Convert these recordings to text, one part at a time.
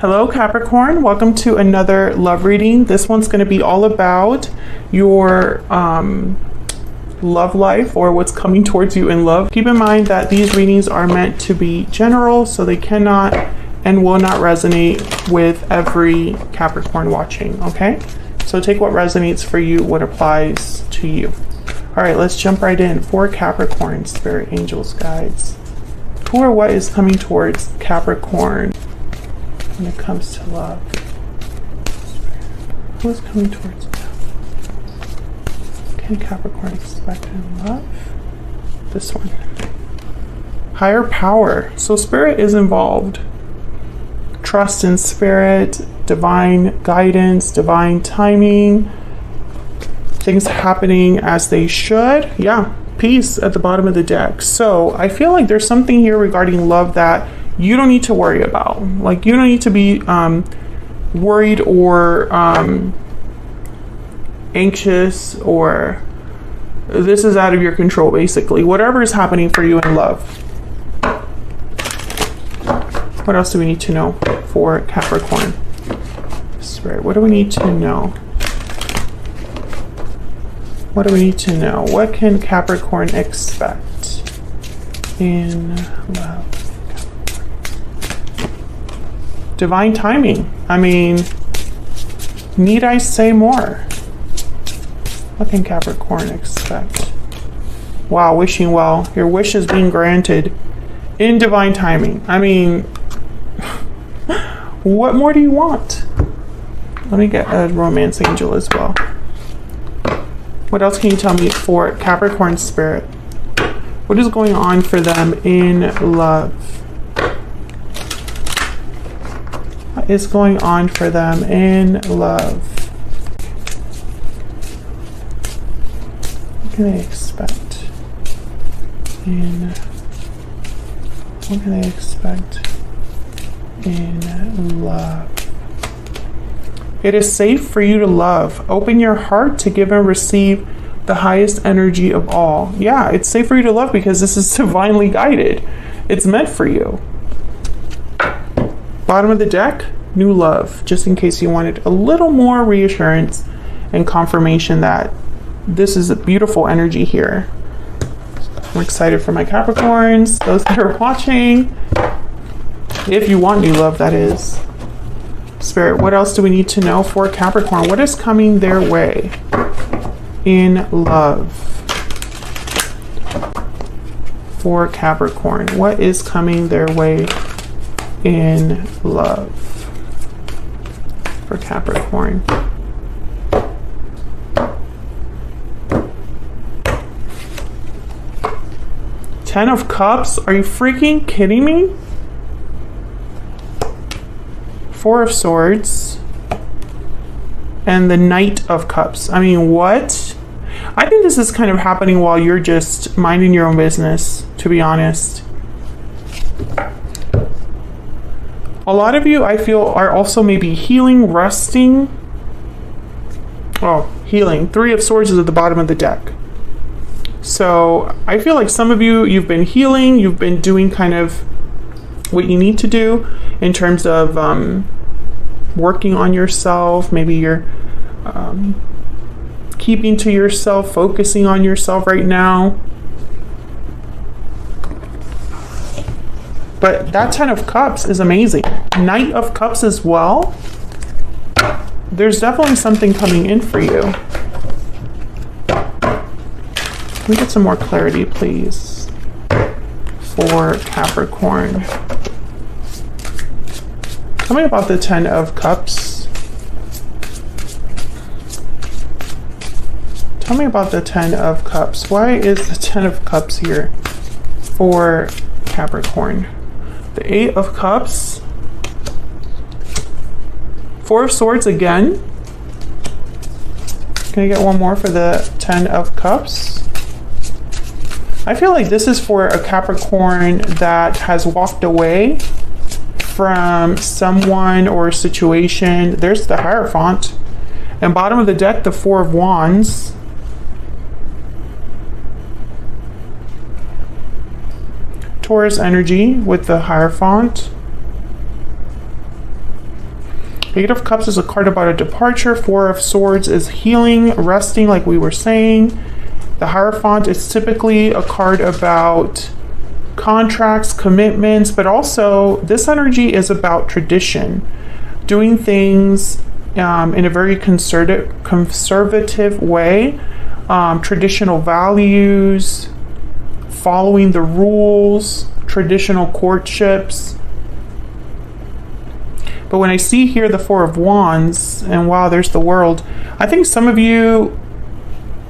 Hello Capricorn, welcome to another love reading. This one's going to be all about your love life, or what's coming towards you in love. Keep in mind that these readings are meant to be general, so they cannot and will not resonate with every Capricorn watching, okay? So take what resonates for you, what applies to you. All right, let's jump right in. For Capricorn, spirit, angels, guides. Who or what is coming towards Capricorn when it comes to love? Who is coming towards them? Can Capricorn expect in love? This one. Higher power. So spirit is involved. Trust in spirit, divine guidance, divine timing, things happening as they should. Yeah, peace at the bottom of the deck. So I feel like there's something here regarding love that you don't need to worry about. Like, you don't need to be worried or anxious, or this is out of your control, basically. Whatever is happening for you in love. What else do we need to know for Capricorn? Spirit, what do we need to know? What do we need to know? What can Capricorn expect in love? Divine timing. I mean, need I say more? What can Capricorn expect? Wow, wishing well. Your wish is being granted in divine timing. I mean, what more do you want? Let me get a romance angel as well. What else can you tell me for Capricorn spirit? What is going on for them in love? What is going on for them in love? What can they expect in What can they expect in love? It is safe for you to love. Open your heart to give and receive the highest energy of all. Yeah, it's safe for you to love because this is divinely guided. It's meant for you. Bottom of the deck, new love. Just in case you wanted a little more reassurance and confirmation that this is a beautiful energy here. I'm excited for my Capricorns, those that are watching. If you want new love, that is. Spirit, what else do we need to know for Capricorn? What is coming their way in love? For Capricorn, what is coming their way in love? For Capricorn. Ten of Cups? Are you freaking kidding me? Four of Swords and the Knight of Cups. I mean, what? I think this is kind of happening while you're just minding your own business, to be honest. A lot of you, I feel, are also maybe healing, resting. Oh, healing. Three of Swords is at the bottom of the deck. So I feel like some of you, you've been healing, you've been doing kind of what you need to do in terms of working on yourself. Maybe you're keeping to yourself, focusing on yourself right now. But that Ten of Cups is amazing. Knight of Cups as well. There's definitely something coming in for you. Can we get some more clarity, please, for Capricorn? Tell me about the Ten of Cups. Tell me about the Ten of Cups. Why is the Ten of Cups here for Capricorn? The Eight of Cups. Four of Swords again. Can I get one more for the Ten of Cups? I feel like this is for a Capricorn that has walked away from someone or a situation. There's the Hierophant. And bottom of the deck, the Four of Wands. Taurus energy with the Hierophant. Eight of Cups is a card about a departure. Four of Swords is healing, resting, like we were saying. The Hierophant is typically a card about contracts, commitments, but also this energy is about tradition, doing things in a very conservative way, traditional values, following the rules, traditional courtships. But when I see here the Four of Wands, and wow, there's the World, I think some of you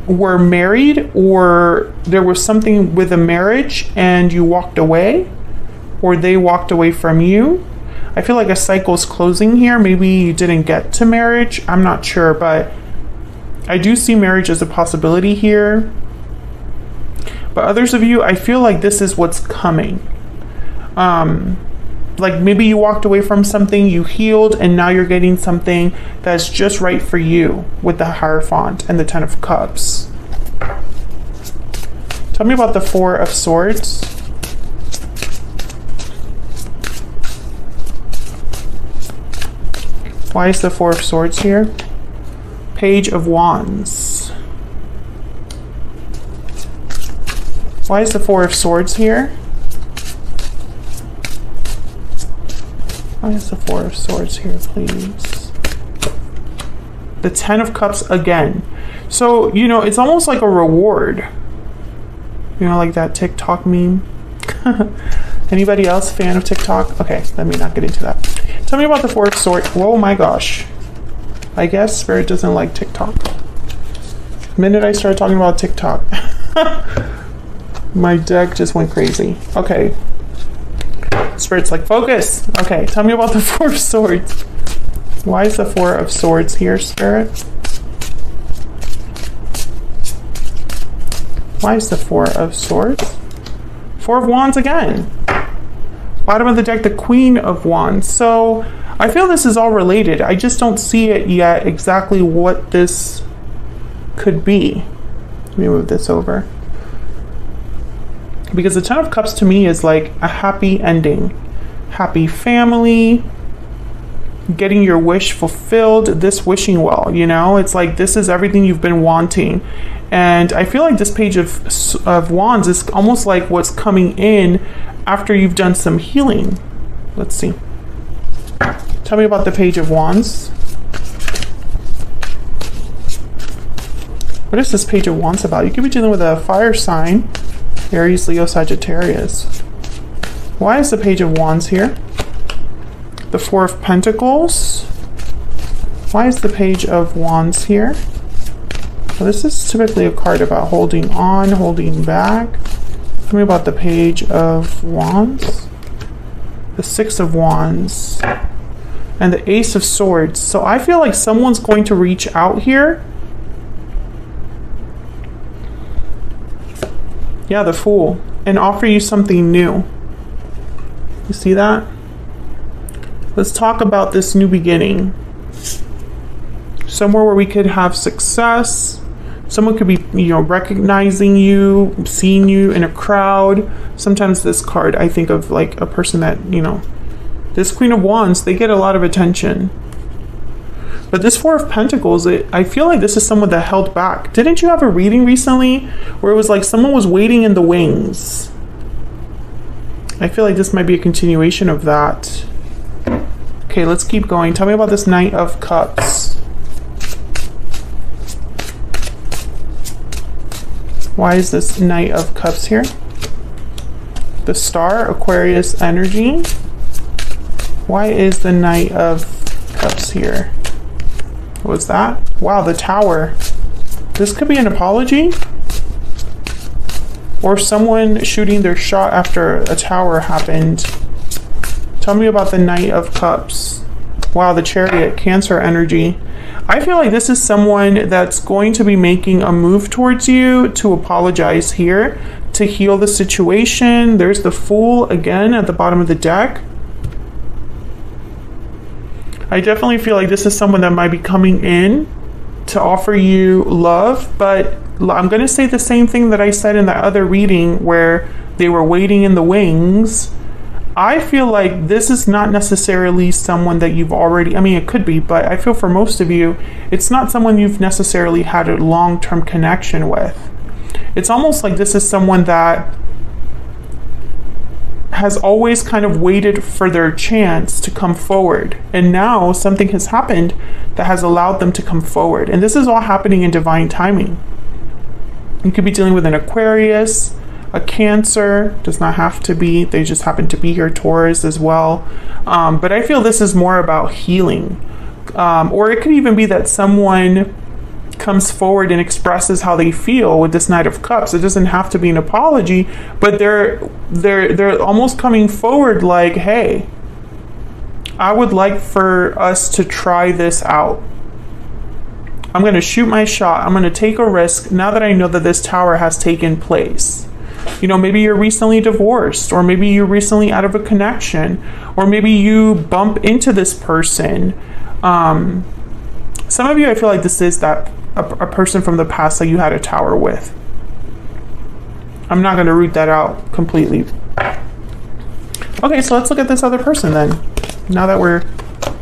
were married, or there was something with a marriage and you walked away, or they walked away from you. I feel like a cycle is closing here. Maybe you didn't get to marriage. I'm not sure, but I do see marriage as a possibility here. But others of you, I feel like this is what's coming. Like maybe you walked away from something, you healed, and now you're getting something that's just right for you with the Hierophant and the Ten of Cups. Tell me about the Four of Swords. Why is the Four of Swords here? Page of Wands. Why is the Four of Swords here? Why is the Four of Swords here, please? The Ten of Cups again. So, you know, it's almost like a reward. You know, like that TikTok meme. Anybody else fan of TikTok? Okay, let me not get into that. Tell me about the Four of Swords. Whoa, my gosh. I guess Spirit doesn't like TikTok. The minute I started talking about TikTok, my deck just went crazy. Okay. Spirit's like, focus. Okay, tell me about the Four of Swords. Why is the Four of Swords here, Spirit? Why is the Four of Swords? Four of Wands again. Bottom of the deck, the Queen of Wands. So I feel this is all related. I just don't see it yet exactly what this could be. Let me move this over. Because the Ten of Cups to me is like a happy ending. Happy family, getting your wish fulfilled, this wishing well, you know? It's like this is everything you've been wanting. And I feel like this Page of Wands is almost like what's coming in after you've done some healing. Let's see. Tell me about the Page of Wands. What is this Page of Wands about? You could be dealing with a fire sign. Aries, Leo, Sagittarius. Why is the Page of Wands here? The Four of Pentacles. Why is the Page of Wands here? Well, this is typically a card about holding on, holding back. Tell me about the Page of Wands. The Six of Wands. And the Ace of Swords. So I feel like someone's going to reach out here. Yeah, the Fool. And offer you something new. You see that? Let's talk about this new beginning. Somewhere where we could have success. Someone could be, you know, recognizing you, seeing you in a crowd. Sometimes this card, I think of like a person that, you know, this Queen of Wands, they get a lot of attention. But this Four of Pentacles, I feel like this is someone that held back. Didn't you have a reading recently where it was like someone was waiting in the wings? I feel like this might be a continuation of that. Okay, let's keep going. Tell me about this Knight of Cups. Why is this Knight of Cups here? The Star, Aquarius energy. Why is the Knight of Cups here? What was that? Wow, the Tower. This could be an apology. Or someone shooting their shot after a tower happened. Tell me about the Knight of Cups. Wow, the Chariot, Cancer energy. I feel like this is someone that's going to be making a move towards you to apologize here, to heal the situation. There's the Fool again at the bottom of the deck. I definitely feel like this is someone that might be coming in to offer you love, but I'm going to say the same thing that I said in the other reading where they were waiting in the wings. I feel like this is not necessarily someone that you've already, I mean, it could be, but I feel for most of you, it's not someone you've necessarily had a long-term connection with. It's almost like this is someone that has always kind of waited for their chance to come forward. And now something has happened that has allowed them to come forward. And this is all happening in divine timing. You could be dealing with an Aquarius, a Cancer, does not have to be, they just happen to be here, Taurus as well. But I feel this is more about healing. Or it could even be that someone comes forward and expresses how they feel with this Knight of Cups. It doesn't have to be an apology, but they're almost coming forward like, hey, I would like for us to try this out. I'm going to shoot my shot. I'm going to take a risk now that I know that this tower has taken place. You know, maybe you're recently divorced, or maybe you're recently out of a connection, or maybe you bump into this person. Some of you, I feel like this is that a person from the past that you had a tower with. I'm not going to root that out completely. Okay, so let's look at this other person then. Now that we're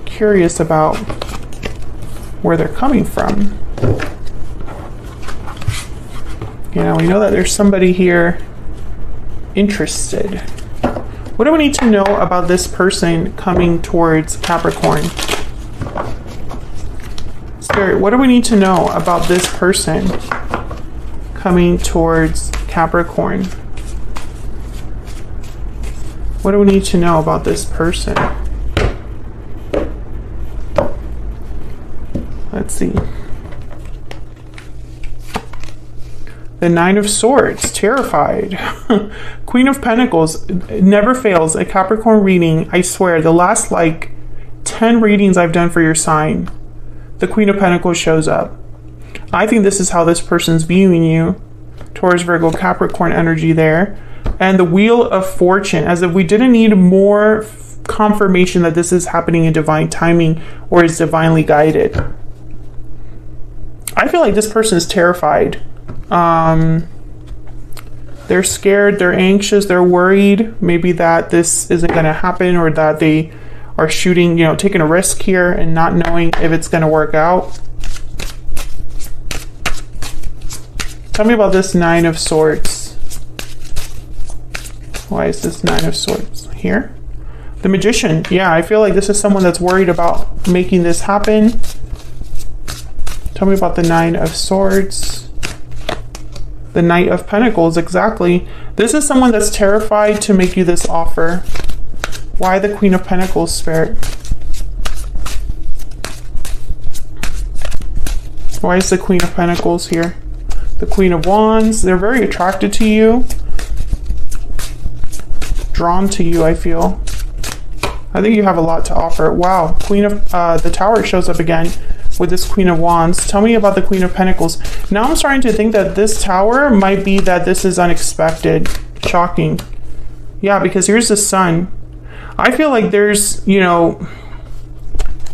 curious about where they're coming from. You know, we know that there's somebody here interested. What do we need to know about this person coming towards Capricorn? Spirit, what do we need to know about this person coming towards Capricorn? What do we need to know about this person? Let's see. The Nine of Swords, terrified. Queen of Pentacles, it never fails. A Capricorn reading, I swear, the last like 10 readings I've done for your sign, the Queen of Pentacles shows up. I think this is how this person's viewing you. Taurus, Virgo, Capricorn energy there. And the Wheel of Fortune, as if we didn't need more confirmation that this is happening in divine timing or is divinely guided. I feel like this person is terrified. They're scared, they're anxious, they're worried maybe that this isn't going to happen, or that they are shooting, you know, taking a risk here and not knowing if it's going to work out. Tell me about this Nine of Swords. Why is this Nine of Swords here? The Magician. Yeah, I feel like this is someone that's worried about making this happen. Tell me about the Nine of Swords. The Knight of Pentacles, exactly. This is someone that's terrified to make you this offer. Why the Queen of Pentacles, Spirit? Why is the Queen of Pentacles here? The Queen of Wands, they're very attracted to you. Drawn to you, I feel. I think you have a lot to offer. Wow, Queen of the Tower shows up again with this Queen of Wands. Tell me about the Queen of Pentacles. Now I'm starting to think that this Tower might be that this is unexpected. Shocking. Yeah, because here's the Sun. I feel like there's, you know,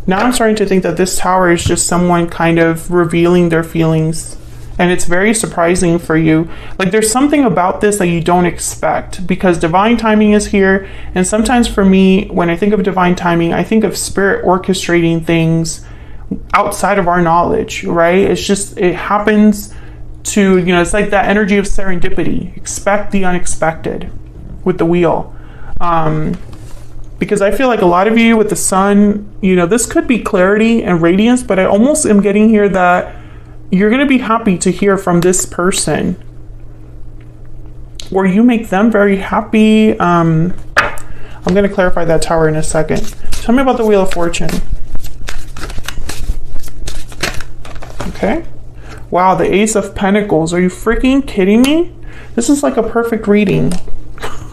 now I'm starting to think that this Tower is just someone kind of revealing their feelings. And it's very surprising for you. Like there's something about this that you don't expect, because divine timing is here. And sometimes for me, when I think of divine timing, I think of Spirit orchestrating things outside of our knowledge, right? It's just, it happens to, you know, it's like that energy of serendipity. Expect the unexpected with the wheel. Because I feel like a lot of you with the Sun, you know, this could be clarity and radiance, but I almost am getting here that you're going to be happy to hear from this person, or you make them very happy. I'm going to clarify that Tower in a second. Tell me about the Wheel of Fortune. Okay. Wow, the Ace of Pentacles. Are you freaking kidding me? This is like a perfect reading.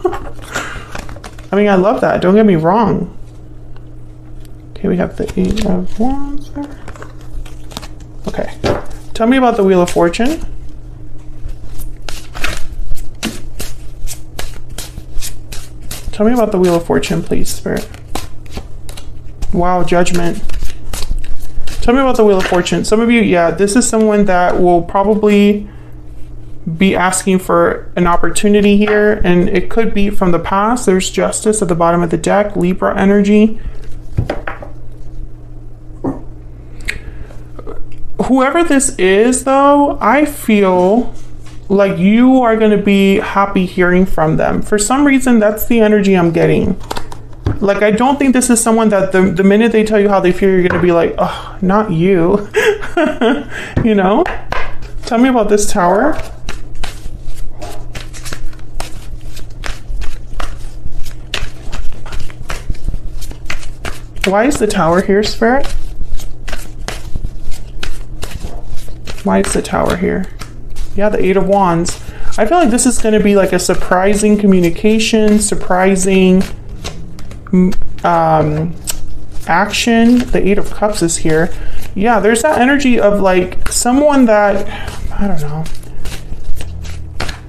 I mean, I love that. Don't get me wrong. Okay, we have the Eight of Wands there. Okay. Tell me about the Wheel of Fortune. Tell me about the Wheel of Fortune, please, Spirit. Wow, Judgment. Tell me about the Wheel of Fortune. Some of you, yeah, this is someone that will probably be asking for an opportunity here, and it could be from the past. There's Justice at the bottom of the deck, Libra energy. Whoever this is, though, I feel like you are going to be happy hearing from them. For some reason, that's the energy I'm getting. Like, I don't think this is someone that the minute they tell you how they feel, you're going to be like, oh, not you. You know? Tell me about this Tower. Why is the Tower here, Spirit? Why is the Tower here? Yeah, the Eight of Wands. I feel like this is going to be like a surprising communication, surprising action. The Eight of Cups is here. Yeah, there's that energy of like someone that, I don't know.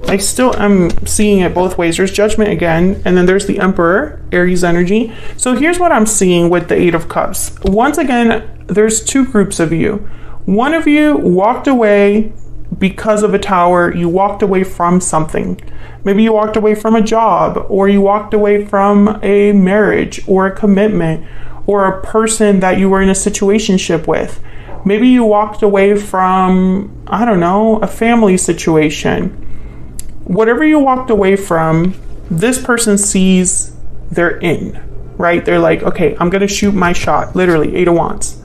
I still am seeing it both ways. There's Judgment again, and then there's the Emperor, Aries energy. So here's what I'm seeing with the Eight of Cups. Once again, there's two groups of you. One of you walked away because of a Tower. You walked away from something. Maybe you walked away from a job, or you walked away from a marriage or a commitment or a person that you were in a situationship with. Maybe you walked away from, I don't know, a family situation. Whatever you walked away from, this person sees they're in, right? They're like, okay, I'm going to shoot my shot. Literally, Eight of Wands.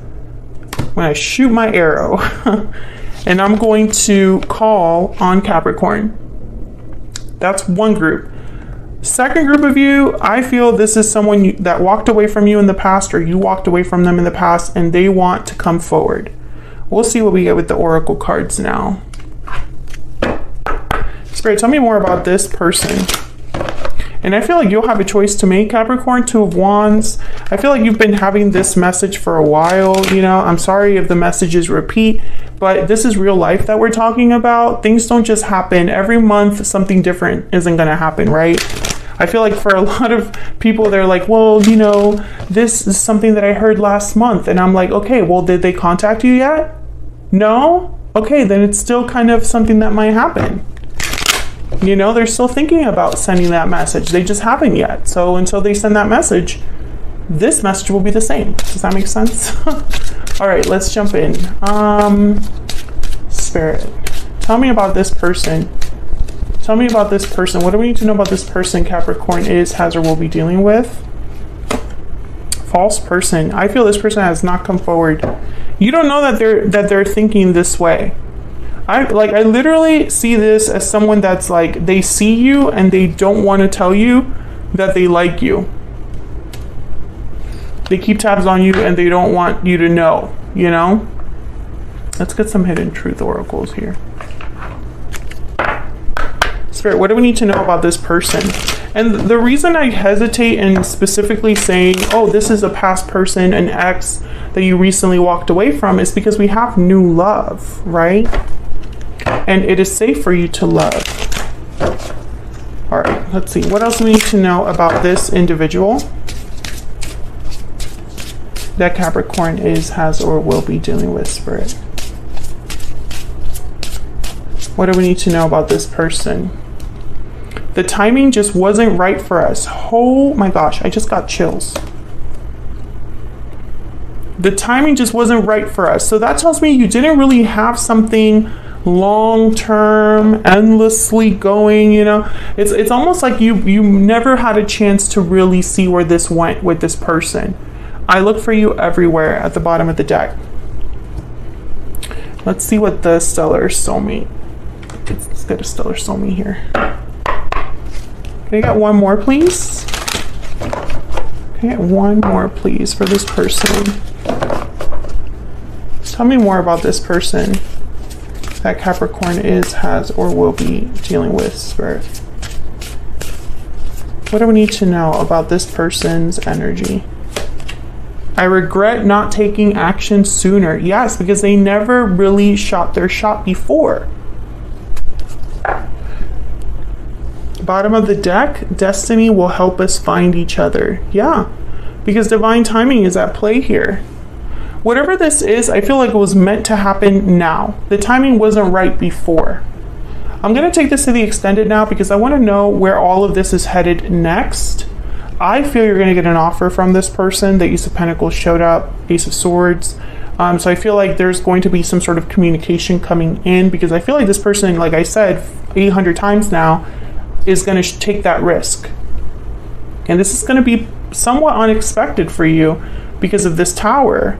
When I shoot my arrow, and I'm going to call on Capricorn. That's one group. Second group of you, I feel this is someone that walked away from you in the past, or you walked away from them in the past, and they want to come forward. We'll see what we get with the Oracle cards now. Spirit, tell me more about this person. And I feel like you'll have a choice to make, Capricorn. Two of Wands. I feel like you've been having this message for a while. You know, I'm sorry if the messages repeat, but this is real life that we're talking about. Things don't just happen. Every month, something different isn't going to happen, right? I feel like for a lot of people, they're like, well, you know, this is something that I heard last month. And I'm like, okay, well, did they contact you yet? No? Okay, then it's still kind of something that might happen. You know, they're still thinking about sending that message. They just haven't yet. So until they send that message, this message will be the same. Does that make sense? All right, let's jump in. Spirit, tell me about this person. Tell me about this person. What do we need to know about this person Capricorn is, has, or will be dealing with? False person. I feel this person has not come forward. You don't know that they're thinking this way. I literally see this as someone that's like, they see you and they don't want to tell you that they like you. They keep tabs on you and they don't want you to know, you know? Let's get some hidden truth oracles here. Spirit, what do we need to know about this person? And the reason I hesitate in specifically saying, oh, this is a past person, an ex that you recently walked away from, is because we have new love, right? And it is safe for you to love. All right, let's see. What else do we need to know about this individual that Capricorn is, has, or will be dealing with, Spirit? What do we need to know about this person? The timing just wasn't right for us. Oh my gosh, I just got chills. The timing just wasn't right for us. So that tells me you didn't really have something long-term, endlessly going, you know. It's almost like you never had a chance to really see where this went with this person. I look for you everywhere at the bottom of the deck. Let's see what the stellar soulmate. Let's get a stellar soulmate here. Can I get one more, please? Can I get one more, please, for this person? Tell me more about this person that Capricorn is, has, or will be dealing with, Spirit. What do we need to know about this person's energy? I regret not taking action sooner. Yes, because they never really shot their shot before. Bottom of the deck, destiny will help us find each other. Yeah, because divine timing is at play here. Whatever this is, I feel like it was meant to happen now. The timing wasn't right before. I'm going to take this to the extended now because I want to know where all of this is headed next. I feel you're going to get an offer from this person. The Ace of Pentacles showed up, Ace of Swords. So I feel like there's going to be some sort of communication coming in, because I feel like this person, like I said 800 times now, is going to take that risk. And this is going to be somewhat unexpected for you because of this Tower.